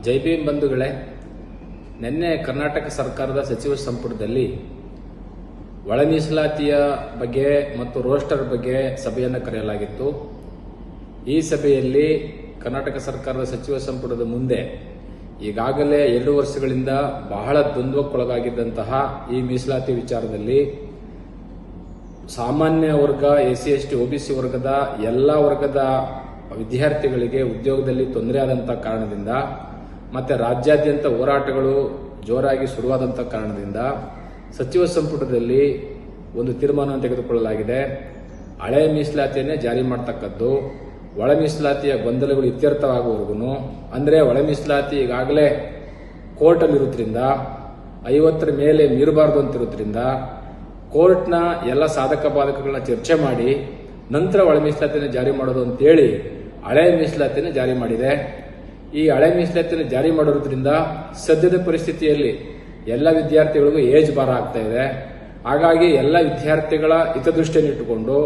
ಜೈ ಭೀಮ್ ಬಂಧುಗಳೇ, ನಿನ್ನೆ ಕರ್ನಾಟಕ ಸರ್ಕಾರದ ಸಚಿವ ಸಂಪುಟದಲ್ಲಿ ಒಳ ಮೀಸಲಾತಿಯ ಬಗ್ಗೆ ಮತ್ತು ರೋಸ್ಟರ್ ಬಗ್ಗೆ ಸಭೆಯನ್ನು ಕರೆಯಲಾಗಿತ್ತು. ಈ ಸಭೆಯಲ್ಲಿ ಕರ್ನಾಟಕ ಸರ್ಕಾರದ ಸಚಿವ ಸಂಪುಟದ ಮುಂದೆ ಈಗಾಗಲೇ 2 ವರ್ಷಗಳಿಂದ ಬಹಳ ದ್ವಂದ್ವಕ್ಕೊಳಗಾಗಿದ್ದಂತಹ ಈ ಮೀಸಲಾತಿ ವಿಚಾರದಲ್ಲಿ ಸಾಮಾನ್ಯ ವರ್ಗ, ಎಸ್ಸಿ ಎಸ್ಟಿ ಒಬಿಸಿ ವರ್ಗದ ಎಲ್ಲ ವರ್ಗದ ವಿದ್ಯಾರ್ಥಿಗಳಿಗೆ ಉದ್ಯೋಗದಲ್ಲಿ ತೊಂದರೆ ಆದಂತಹ ಕಾರಣದಿಂದ ಮತ್ತೆ ರಾಜ್ಯಾದ್ಯಂತ ಹೋರಾಟಗಳು ಜೋರಾಗಿ ಶುರುವಾದಂತಹ ಕಾರಣದಿಂದ ಸಚಿವ ಸಂಪುಟದಲ್ಲಿ ಒಂದು ತೀರ್ಮಾನವನ್ನು ತೆಗೆದುಕೊಳ್ಳಲಾಗಿದೆ. ಹಳೆ ಮೀಸಲಾತಿಯನ್ನೇ ಜಾರಿ ಮಾಡತಕ್ಕದ್ದು, ಒಳ ಮೀಸಲಾತಿಯ ಗೊಂದಲಗಳು ಇತ್ಯರ್ಥವಾಗುವವರೆಗೂ, ಅಂದರೆ ಒಳ ಮೀಸಲಾತಿ ಈಗಾಗಲೇ ಕೋರ್ಟಲ್ಲಿರುವುದರಿಂದ 50ರ ಮೇಲೆ ಮೀರಬಾರದು ಅಂತಿರುವುದರಿಂದ ಕೋರ್ಟ್ನ ಎಲ್ಲ ಸಾಧಕ ಬಾಧಕಗಳನ್ನ ಚರ್ಚೆ ಮಾಡಿ ನಂತರ ಒಳ ಮೀಸಲಾತಿಯನ್ನು ಜಾರಿ ಮಾಡೋದು ಅಂತೇಳಿ ಹಳೆ ಮೀಸಲಾತಿಯನ್ನು ಜಾರಿ ಮಾಡಿದೆ. ಈ ಹಳೆ ಮೀಸಲಾತಿಯನ್ನು ಜಾರಿ ಮಾಡಿರೋದ್ರಿಂದ ಸದ್ಯದ ಪರಿಸ್ಥಿತಿಯಲ್ಲಿ ಎಲ್ಲ ವಿದ್ಯಾರ್ಥಿಗಳಿಗೂ ಏಜ್ ಬಾರ ಆಗ್ತಾ ಇದೆ. ಹಾಗಾಗಿ ಎಲ್ಲ ವಿದ್ಯಾರ್ಥಿಗಳ ಹಿತದೃಷ್ಟಿಯನ್ನು ಇಟ್ಟುಕೊಂಡು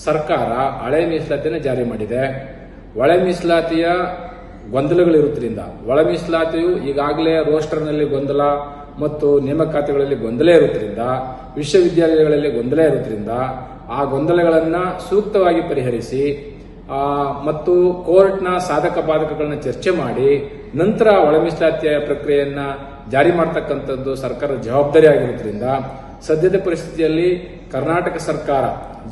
ಸರ್ಕಾರ ಹಳೆ ಮೀಸಲಾತಿಯನ್ನು ಜಾರಿ ಮಾಡಿದೆ. ಒಳ ಮೀಸಲಾತಿಯ ಗೊಂದಲಗಳಿರುವುದರಿಂದ, ಒಳ ಮೀಸಲಾತಿಯು ಈಗಾಗಲೇ ರೋಸ್ಟರ್ನಲ್ಲಿ ಗೊಂದಲ ಮತ್ತು ನೇಮಕಾತಿಗಳಲ್ಲಿ ಗೊಂದಲ ಇರುವುದರಿಂದ, ವಿಶ್ವವಿದ್ಯಾಲಯಗಳಲ್ಲಿ ಗೊಂದಲ ಇರುವುದರಿಂದ ಆ ಗೊಂದಲಗಳನ್ನು ಸೂಕ್ತವಾಗಿ ಪರಿಹರಿಸಿ ಮತ್ತು ಕೋರ್ಟ್ನ ಸಾಧಕ ಬಾಧಕಗಳನ್ನ ಚರ್ಚೆ ಮಾಡಿ ನಂತರ ಒಳ ಮೀಸಲಾತಿಯ ಪ್ರಕ್ರಿಯೆಯನ್ನ ಜಾರಿ ಮಾಡತಕ್ಕಂಥದ್ದು ಸರ್ಕಾರದ ಜವಾಬ್ದಾರಿ ಆಗಿರುವುದರಿಂದ ಸದ್ಯದ ಪರಿಸ್ಥಿತಿಯಲ್ಲಿ ಕರ್ನಾಟಕ ಸರ್ಕಾರ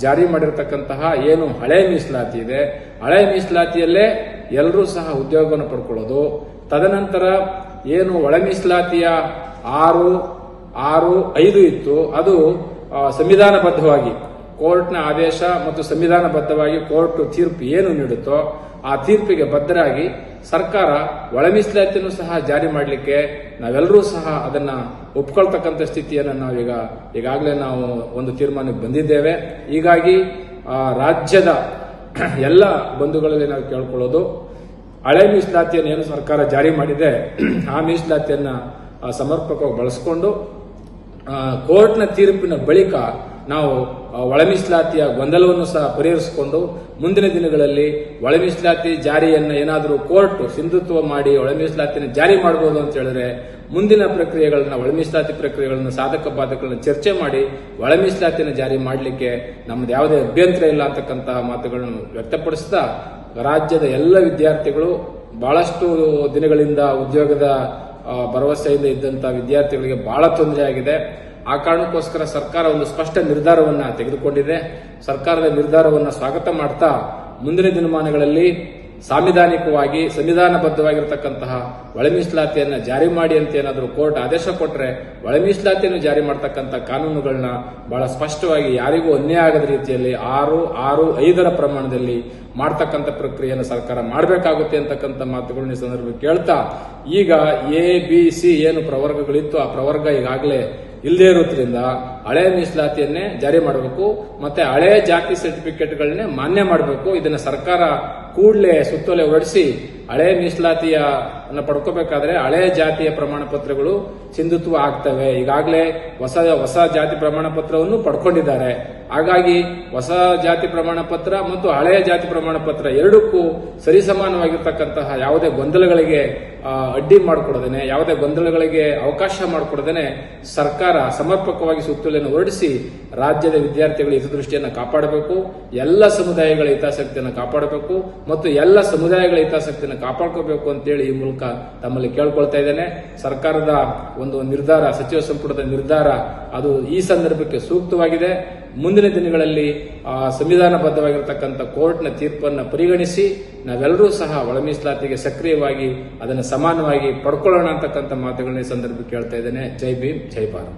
ಜಾರಿ ಮಾಡಿರತಕ್ಕಂತಹ ಏನು ಹಳೆ ಮೀಸಲಾತಿ ಇದೆ, ಹಳೆ ಮೀಸಲಾತಿಯಲ್ಲೇ ಎಲ್ಲರೂ ಸಹ ಉದ್ಯೋಗವನ್ನು ಪಡ್ಕೊಳ್ಳೋದು, ತದನಂತರ ಏನು ಒಳ ಮೀಸಲಾತಿಯ 6-5 ಇತ್ತು, ಅದು ಸಂವಿಧಾನಬದ್ಧವಾಗಿ ಕೋರ್ಟ್ನ ಆದೇಶ ಮತ್ತು ಸಂವಿಧಾನಬದ್ಧವಾಗಿ ಕೋರ್ಟ್ ತೀರ್ಪು ಏನು ನೀಡುತ್ತೋ ಆ ತೀರ್ಪಿಗೆ ಬದ್ಧರಾಗಿ ಸರ್ಕಾರ ಒಳ ಮೀಸಲಾತಿಯನ್ನು ಸಹ ಜಾರಿ ಮಾಡಲಿಕ್ಕೆ ನಾವೆಲ್ಲರೂ ಸಹ ಅದನ್ನ ಒಪ್ಕೊಳ್ತಕ್ಕಂಥ ಸ್ಥಿತಿಯನ್ನು ಈಗಾಗಲೇ ನಾವು ಒಂದು ತೀರ್ಮಾನಕ್ಕೆ ಬಂದಿದ್ದೇವೆ. ಹೀಗಾಗಿ ರಾಜ್ಯದ ಎಲ್ಲ ಬಂಧುಗಳಲ್ಲಿ ನಾವು ಕೇಳ್ಕೊಳ್ಳೋದು, ಹಳೆ ಮೀಸಲಾತಿಯನ್ನು ಏನು ಸರ್ಕಾರ ಜಾರಿ ಮಾಡಿದೆ ಆ ಮೀಸಲಾತಿಯನ್ನ ಸಮರ್ಪಕವಾಗಿ ಬಳಸಿಕೊಂಡು ಕೋರ್ಟ್ನ ತೀರ್ಪಿನ ಬಳಿಕ ನಾವು ಒಳ ಮೀಸಲಾತಿಯ ಗೊಂದಲವನ್ನು ಸಹ ಪರಿಹರಿಸಿಕೊಂಡು ಮುಂದಿನ ದಿನಗಳಲ್ಲಿ ಒಳ ಮೀಸಲಾತಿ ಜಾರಿಯನ್ನು ಏನಾದರೂ ಕೋರ್ಟ್ ಸಿಂಧುತ್ವ ಮಾಡಿ ಒಳ ಮೀಸಲಾತಿಯನ್ನು ಜಾರಿ ಮಾಡಬಹುದು ಅಂತ ಹೇಳಿದ್ರೆ ಮುಂದಿನ ಪ್ರಕ್ರಿಯೆಗಳನ್ನ, ಒಳ ಮೀಸಲಾತಿ ಪ್ರಕ್ರಿಯೆಗಳನ್ನ, ಸಾಧಕ ಬಾಧಕಗಳನ್ನ ಚರ್ಚೆ ಮಾಡಿ ಒಳ ಮೀಸಲಾತಿಯನ್ನು ಜಾರಿ ಮಾಡಲಿಕ್ಕೆ ನಮ್ದು ಯಾವುದೇ ಅಭ್ಯಂತರ ಇಲ್ಲ ಅಂತಕ್ಕಂತಹ ಮಾತುಗಳನ್ನು ವ್ಯಕ್ತಪಡಿಸ್ತಾ, ರಾಜ್ಯದ ಎಲ್ಲ ವಿದ್ಯಾರ್ಥಿಗಳು ಬಹಳಷ್ಟು ದಿನಗಳಿಂದ ಉದ್ಯೋಗದ ಭರವಸೆಯಿಂದ ಇದ್ದಂತಹ ವಿದ್ಯಾರ್ಥಿಗಳಿಗೆ ಬಹಳ ತೊಂದರೆ ಆಗಿದೆ. ಆ ಕಾರಣಕ್ಕೋಸ್ಕರ ಸರ್ಕಾರ ಒಂದು ಸ್ಪಷ್ಟ ನಿರ್ಧಾರವನ್ನ ತೆಗೆದುಕೊಂಡಿದೆ. ಸರ್ಕಾರದ ನಿರ್ಧಾರವನ್ನು ಸ್ವಾಗತ ಮಾಡ್ತಾ ಮುಂದಿನ ದಿನಮಾನಗಳಲ್ಲಿ ಸಾಂವಿಧಾನಿಕವಾಗಿ ಸಂವಿಧಾನಬದ್ಧವಾಗಿರತಕ್ಕಂತಹ ಒಳ ಮೀಸಲಾತಿಯನ್ನ ಜಾರಿ ಮಾಡಿ ಅಂತ ಏನಾದರೂ ಕೋರ್ಟ್ ಆದೇಶ ಕೊಟ್ಟರೆ ಒಳ ಮೀಸಲಾತಿಯನ್ನು ಜಾರಿ ಮಾಡತಕ್ಕಂಥ ಕಾನೂನುಗಳನ್ನ ಬಹಳ ಸ್ಪಷ್ಟವಾಗಿ ಯಾರಿಗೂ ಅನ್ಯಾಯ ಆಗದ ರೀತಿಯಲ್ಲಿ 6-5ರ ಪ್ರಮಾಣದಲ್ಲಿ ಮಾಡತಕ್ಕಂಥ ಪ್ರಕ್ರಿಯೆಯನ್ನು ಸರ್ಕಾರ ಮಾಡಬೇಕಾಗುತ್ತೆ ಅಂತಕ್ಕಂಥ ಮಾತುಗಳನ್ನ ಈ ಸಂದರ್ಭದಲ್ಲಿ ಕೇಳ್ತಾ, ಈಗ ABC ಏನು ಪ್ರವರ್ಗಗಳಿತ್ತು ಆ ಪ್ರವರ್ಗ ಈಗಾಗಲೇ ಇಲ್ಲದೇ ಇರೋದ್ರಿಂದ ಹಳೆ ಮೀಸಲಾತಿಯನ್ನೇ ಜಾರಿ ಮಾಡಬೇಕು, ಮತ್ತೆ ಹಳೆ ಜಾತಿ ಸರ್ಟಿಫಿಕೇಟ್ಗಳನ್ನೇ ಮಾನ್ಯ ಮಾಡಬೇಕು. ಇದನ್ನ ಸರ್ಕಾರ ಕೂಡಲೇ ಸುತ್ತೋಲೆ ಹೊರಡಿಸಿ ಹಳೆ ಮೀಸಲಾತಿಯನ್ನ ಪಡ್ಕೋಬೇಕಾದ್ರೆ ಹಳೆ ಜಾತಿಯ ಪ್ರಮಾಣ ಪತ್ರಗಳು ಸಿಂಧುತ್ವ ಆಗ್ತವೆ. ಈಗಾಗಲೇ ಹೊಸ ಜಾತಿ ಪ್ರಮಾಣ ಪತ್ರವನ್ನು ಪಡ್ಕೊಂಡಿದ್ದಾರೆ. ಹಾಗಾಗಿ ಹೊಸ ಜಾತಿ ಪ್ರಮಾಣ ಪತ್ರ ಮತ್ತು ಹಳೆಯ ಜಾತಿ ಪ್ರಮಾಣ ಪತ್ರ ಎರಡಕ್ಕೂ ಸರಿಸಮಾನವಾಗಿರ್ತಕ್ಕಂತಹ ಯಾವುದೇ ಗೊಂದಲಗಳಿಗೆ ಅಡ್ಡಿ ಮಾಡಿಕೊಡದೇನೆ, ಯಾವುದೇ ಗೊಂದಲಗಳಿಗೆ ಅವಕಾಶ ಮಾಡಿಕೊಡದೇನೆ ಸರ್ಕಾರ ಸಮರ್ಪಕವಾಗಿ ಸುತ್ತೋಲೆಯನ್ನು ಹೊರಡಿಸಿ ರಾಜ್ಯದ ವಿದ್ಯಾರ್ಥಿಗಳ ಹಿತದೃಷ್ಟಿಯನ್ನು ಕಾಪಾಡಬೇಕು, ಎಲ್ಲ ಸಮುದಾಯಗಳ ಹಿತಾಸಕ್ತಿಯನ್ನು ಕಾಪಾಡಬೇಕು ಮತ್ತು ಎಲ್ಲ ಸಮುದಾಯಗಳ ಹಿತಾಸಕ್ತಿಯನ್ನು ಕಾಪಾಡ್ಕೋಬೇಕು ಅಂತೇಳಿ ಈ ಮೂಲಕ ತಮ್ಮಲ್ಲಿ ಕೇಳ್ಕೊಳ್ತಾ ಇದ್ದೇನೆ. ಸರ್ಕಾರದ ಒಂದು ನಿರ್ಧಾರ, ಸಚಿವ ಸಂಪುಟದ ನಿರ್ಧಾರ ಅದು ಈ ಸಂದರ್ಭಕ್ಕೆ ಸೂಕ್ತವಾಗಿದೆ. ಮುಂದಿನ ದಿನಗಳಲ್ಲಿ ಸಂವಿಧಾನಬದ್ಧವಾಗಿರತಕ್ಕಂಥ ಕೋರ್ಟ್ನ ತೀರ್ಪನ್ನು ಪರಿಗಣಿಸಿ ನಾವೆಲ್ಲರೂ ಸಹ ಒಳ ಮೀಸಲಾತಿಗೆ ಸಕ್ರಿಯವಾಗಿ ಅದನ್ನು ಸಮಾನವಾಗಿ ಪಡ್ಕೊಳ್ಳೋಣ ಅಂತಕ್ಕಂಥ ಮಾತುಗಳನ್ನ ಈ ಸಂದರ್ಭಕ್ಕೆ ಕೇಳ್ತಾ ಇದ್ದೇನೆ. ಜೈ ಭೀಮ್, ಜೈ ಭಾರತ್.